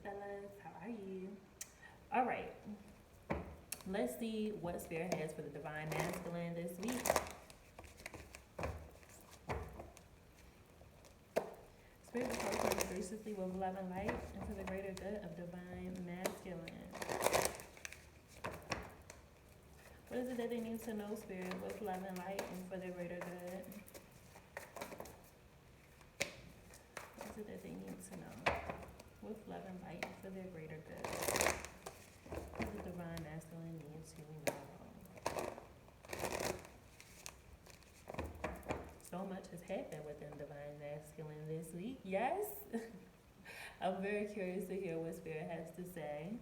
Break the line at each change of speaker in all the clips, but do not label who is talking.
fellas. How are you? All right. Let's see what Spirit has for the Divine Masculine this week. Spirit is working graciously with love and light and for the greater good of Divine Masculine. What is it that they need to know, Spirit, with love and light and for their greater good? What is it that they need to know with love and light and for their greater good? What the Divine Masculine needs to know. So much has happened within Divine Masculine this week. Yes? I'm very curious to hear what Spirit has to say.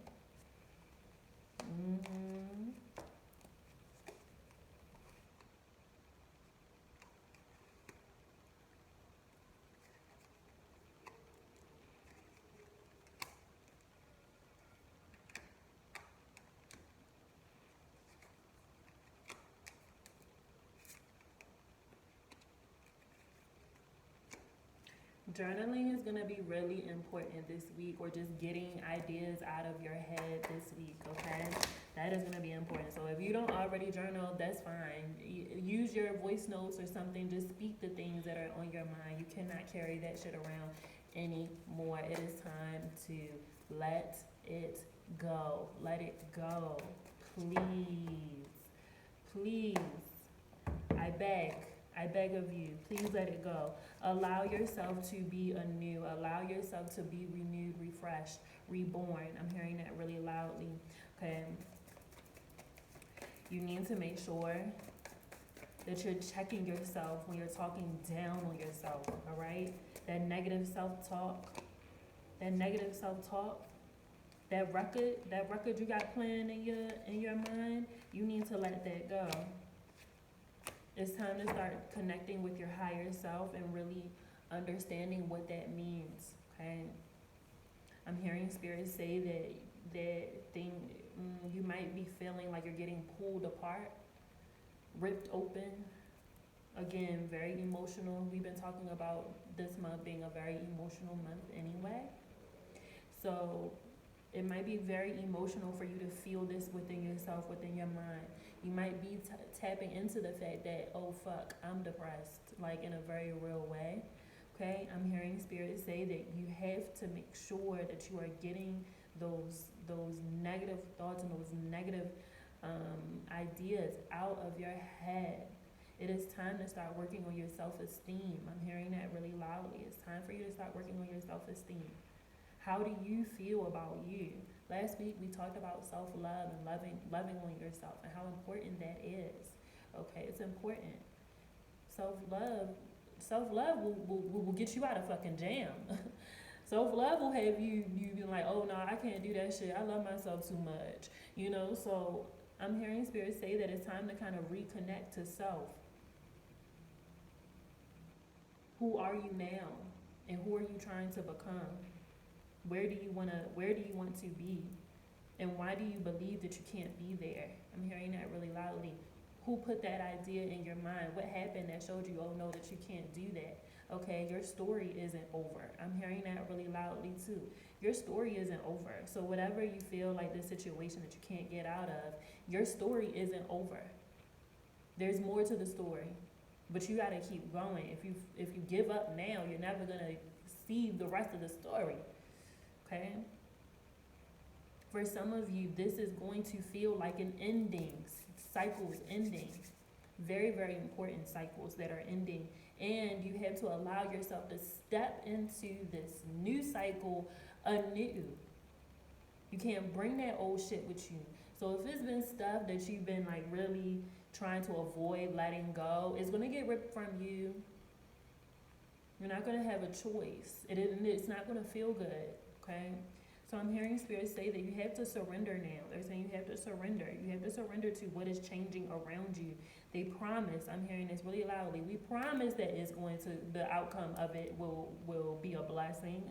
Journaling is going to be really important this week, or just getting ideas out of your head this week, okay? That is going to be important. So if you don't already journal, that's fine. Use your voice notes or something. Just speak the things that are on your mind. You cannot carry that shit around anymore. It is time to let it go. Let it go. Please. Please. I beg of you, please let it go. Allow yourself to be anew. Allow yourself to be renewed, refreshed, reborn. I'm hearing that really loudly. Okay. You need to make sure that you're checking yourself when you're talking down on yourself, all right? That negative self-talk, that record you got playing in your mind, you need to let that go. It's time to start connecting with your higher self and really understanding what that means, okay? I'm hearing Spirit say that you might be feeling like you're getting pulled apart, ripped open. Again, very emotional. We've been talking about this month being a very emotional month anyway. So it might be very emotional for you to feel this within yourself, within your mind. You might be tapping into the fact that, oh fuck, I'm depressed, like in a very real way, okay? I'm hearing Spirit say that you have to make sure that you are getting those negative thoughts and those negative ideas out of your head. It is time to start working on your self-esteem. I'm hearing that really loudly. It's time for you to start working on your self-esteem. How do you feel about you? Last week we talked about self-love and loving on yourself and how important that is. Okay, it's important. Self-love will get you out of fucking jam. Self-love will have you be like, oh no, I can't do that shit. I love myself too much. You know, so I'm hearing Spirit say that it's time to kind of reconnect to self. Who are you now? And who are you trying to become? Where do you want to be? And why do you believe that you can't be there? I'm hearing that really loudly. Who put that idea in your mind? What happened that showed you, oh no, that you can't do that? Okay, your story isn't over. I'm hearing that really loudly too. Your story isn't over. So whatever you feel like this situation that you can't get out of, your story isn't over. There's more to the story. But you gotta keep going. If you give up now, you're never gonna see the rest of the story. Okay? For some of you, this is going to feel like an ending, cycles ending. Very, very important cycles that are ending. And you have to allow yourself to step into this new cycle anew. You can't bring that old shit with you. So if it's been stuff that you've been like really trying to avoid letting go, it's going to get ripped from you. You're not going to have a choice. It's not going to feel good. Okay? So I'm hearing Spirit say that you have to surrender now. They're saying you have to surrender. You have to surrender to what is changing around you. They promise, I'm hearing this really loudly, we promise that the outcome of it will be a blessing.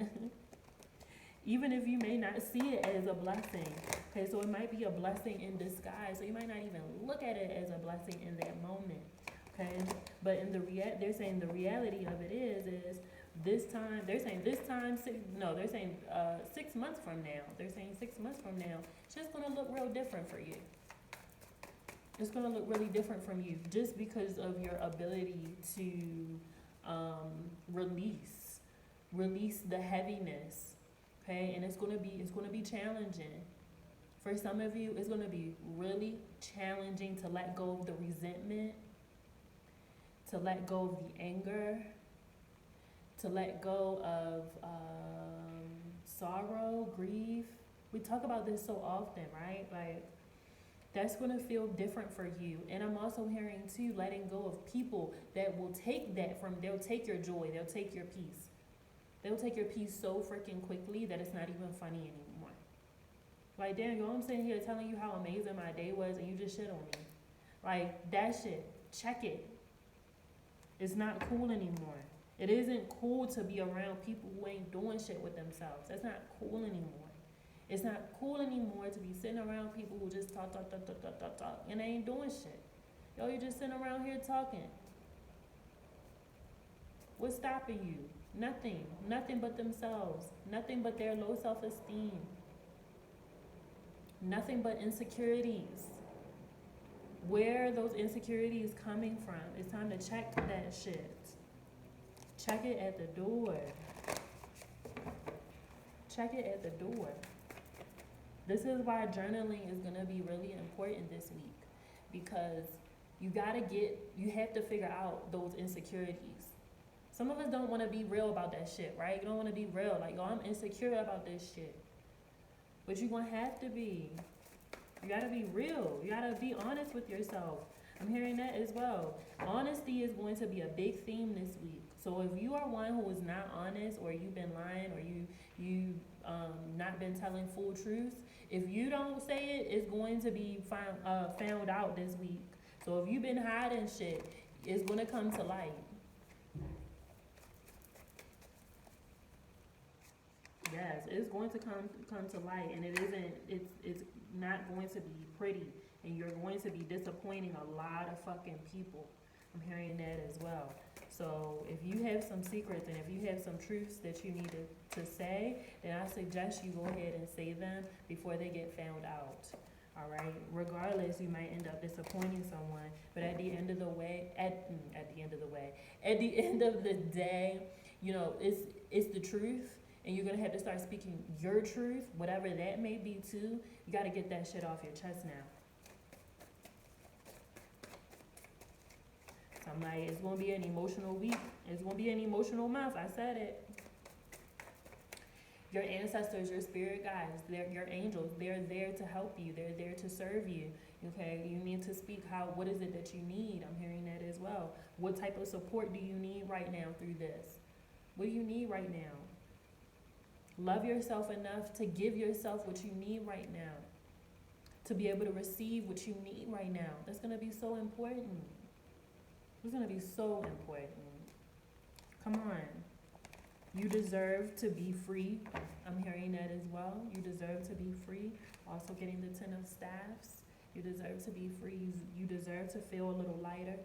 Even if you may not see it as a blessing. Okay, so it might be a blessing in disguise. So you might not even look at it as a blessing in that moment. Okay, but they're saying the reality of it is this time, they're saying this time, no, they're saying 6 months from now. They're saying 6 months from now, it's just going to look real different for you. It's going to look really different from you just because of your ability to release the heaviness, okay? And it's going to be challenging. For some of you, it's going to be really challenging to let go of the resentment, to let go of the anger, to let go of sorrow, grief. We talk about this so often, right? Like, that's going to feel different for you. And I'm also hearing, too, letting go of people that will take that from, they'll take your joy, they'll take your peace. They'll take your peace so freaking quickly that it's not even funny anymore. Like, damn, you know, I'm sitting here telling you how amazing my day was and you just shit on me. Like, that shit, check it. It's not cool anymore. It isn't cool to be around people who ain't doing shit with themselves. That's not cool anymore. It's not cool anymore to be sitting around people who just talk, and they ain't doing shit. Yo, you just sitting around here talking. What's stopping you? Nothing. Nothing but themselves. Nothing but their low self-esteem. Nothing but insecurities. Where are those insecurities coming from? It's time to check that shit. Check it at the door. Check it at the door. This is why journaling is going to be really important this week, because you have to figure out those insecurities. Some of us don't want to be real about that shit, right? You don't want to be real. Like, yo, I'm insecure about this shit. But you're going to have to be. You got to be real. You got to be honest with yourself. I'm hearing that as well. Honesty is going to be a big theme this week. So if you are one who is not honest, or you've been lying, or you not been telling full truths, if you don't say it, it's going to be found out this week. So if you've been hiding shit, it's going to come to light. Yes, it's going to come to light, and it's not going to be pretty, and you're going to be disappointing a lot of fucking people. I'm hearing that as well. So if you have some secrets and if you have some truths that you need to say, then I suggest you go ahead and say them before they get found out. All right. Regardless, you might end up disappointing someone, but at the end of the day, you know, it's the truth. And you're going to have to start speaking your truth, whatever that may be too. You got to get that shit off your chest now. So I'm like, it's going to be an emotional week. It's going to be an emotional month. I said it. Your ancestors, your spirit guides, your angels, they're there to help you. They're there to serve you. Okay, you need to speak what is it that you need? I'm hearing that as well. What type of support do you need right now through this? What do you need right now? Love yourself enough to give yourself what you need right now. To be able to receive what you need right now. That's going to be so important. It's going to be so important. Come on. You deserve to be free. I'm hearing that as well. You deserve to be free. Also getting the 10 of staffs. You deserve to be free. You deserve to feel a little lighter.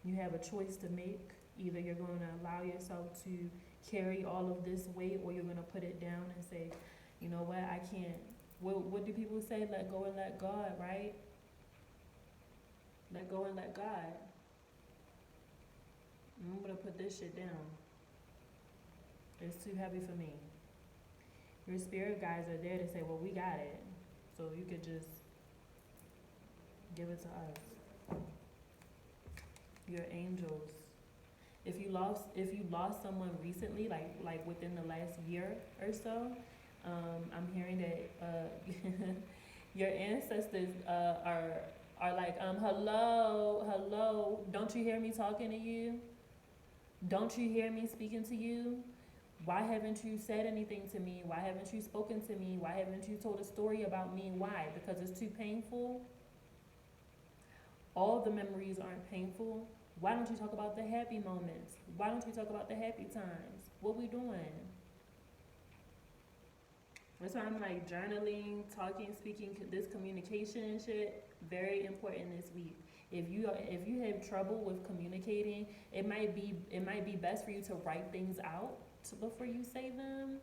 You have a choice to make. Either you're going to allow yourself to carry all of this weight, or you're going to put it down and say, you know what, I can't. What do people say? Let go and let God, right? Let go and let God. I'm going to put this shit down. It's too heavy for me. Your spirit guides are there to say, well, we got it. So you could just give it to us. Your angels. If you lost someone recently, like within the last year or so, I'm hearing that your ancestors are like, hello, don't you hear me talking to you? Don't you hear me speaking to you? Why haven't you said anything to me? Why haven't you spoken to me? Why haven't you told a story about me? Why? Because it's too painful? All the memories aren't painful. Why don't you talk about the happy moments? Why don't you talk about the happy times? What we doing? That's why I'm like, journaling, talking, speaking, this communication and shit, very important this week. If you have trouble with communicating, it might be best for you to write things out before you say them.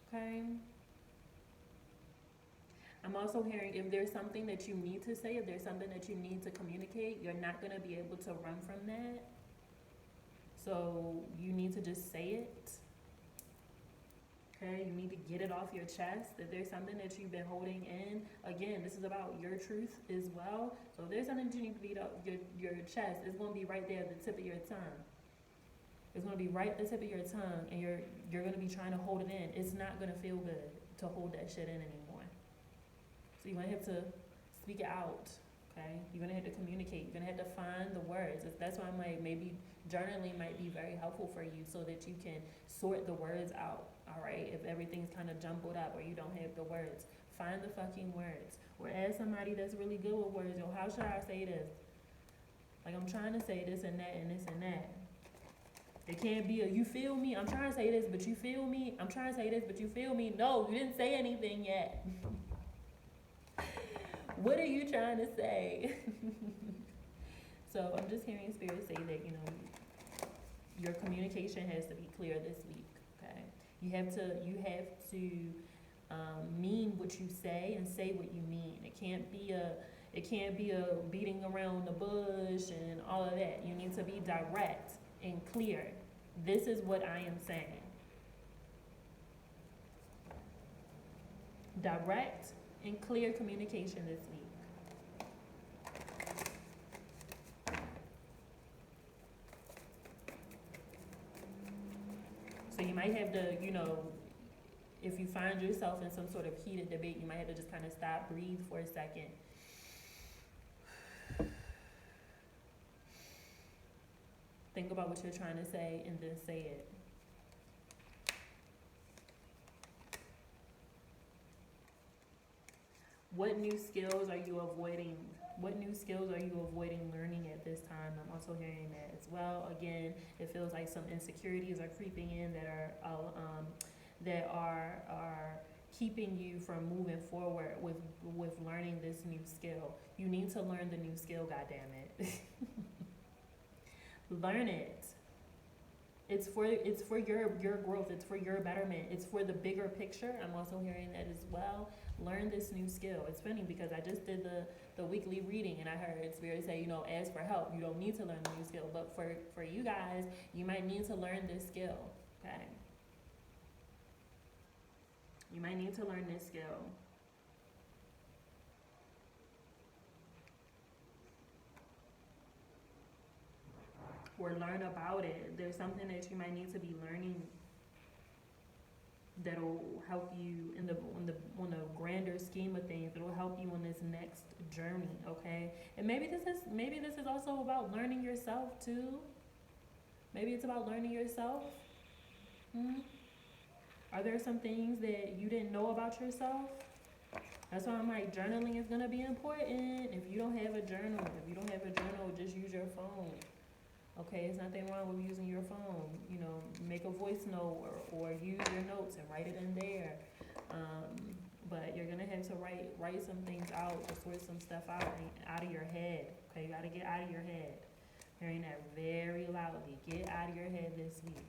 Okay. I'm also hearing if there's something that you need to say, if there's something that you need to communicate, you're not gonna be able to run from that. So you need to just say it. Okay, you need to get it off your chest. If there's something that you've been holding in, again, this is about your truth as well. So if there's something that you need to get off your chest, it's gonna be right there at the tip of your tongue. It's gonna be right at the tip of your tongue, and you're gonna be trying to hold it in. It's not gonna feel good to hold that shit in anymore. So you're gonna have to speak it out. Okay, you're gonna have to communicate. You're gonna have to find the words. That's why I'm like, maybe journaling might be very helpful for you, so that you can sort the words out. All right, if everything's kind of jumbled up or you don't have the words, find the fucking words. Or ask somebody that's really good with words. Yo, how should I say this? Like, I'm trying to say this and that and this and that. It can't be a you feel me. I'm trying to say this, but you feel me. I'm trying to say this, but you feel me. No, you didn't say anything yet. What are you trying to say? So I'm just hearing Spirit say that, you know, your communication has to be clear this week. Okay, you have to mean what you say and say what you mean. It can't be a beating around the bush and all of that. You need to be direct and clear. This is what I am saying. Direct and clear communication this week. So you might have to, you know, if you find yourself in some sort of heated debate, you might have to just kind of stop, breathe for a second. Think about what you're trying to say and then say it. What new skills are you avoiding? What new skills are you avoiding learning at this time? I'm also hearing that as well. Again, it feels like some insecurities are creeping in that are keeping you from moving forward with learning this new skill. You need to learn the new skill, goddammit. Learn it. It's for your growth. It's for your betterment. It's for the bigger picture. I'm also hearing that as well. Learn this new skill. It's funny because I just did the weekly reading and I heard Spirit say, you know, ask for help. You don't need to learn the new skill. But for you guys, you might need to learn this skill. Okay? You might need to learn this skill. Or learn about it. There's something that you might need to be learning that'll help you in the grander scheme of things. It'll help you on this next journey, okay? And maybe this is also about learning yourself too. Maybe it's about learning yourself. Are there some things that you didn't know about yourself? That's why I'm like, journaling is gonna be important. If you don't have a journal, just use your phone. Okay, there's nothing wrong with using your phone. You know, make a voice note or use your notes and write it in there. But you're gonna have to write some things out, to sort some stuff out of your head. Okay, you gotta get out of your head. Hearing that very loudly. Get out of your head this week.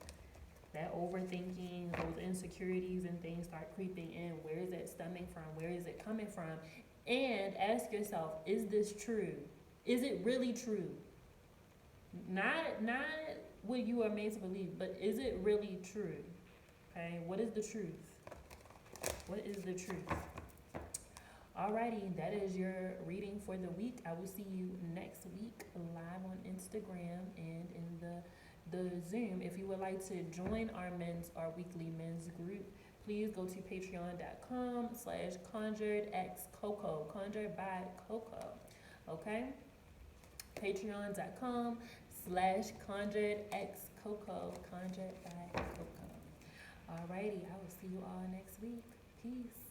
That overthinking, those insecurities and things start creeping in. Where is it stemming from? Where is it coming from? And ask yourself, is this true? Is it really true? Not what you are made to believe, but is it really true? Okay, what is the truth? What is the truth? Alrighty, that is your reading for the week. I will see you next week live on Instagram and in the Zoom. If you would like to join our weekly men's group, please go to patreon.com/conjuredxcoco, conjured by Coco. Okay? patreon.com/conjuredxcoco, conjured by Coco. Alrighty, I will see you all next week. Peace.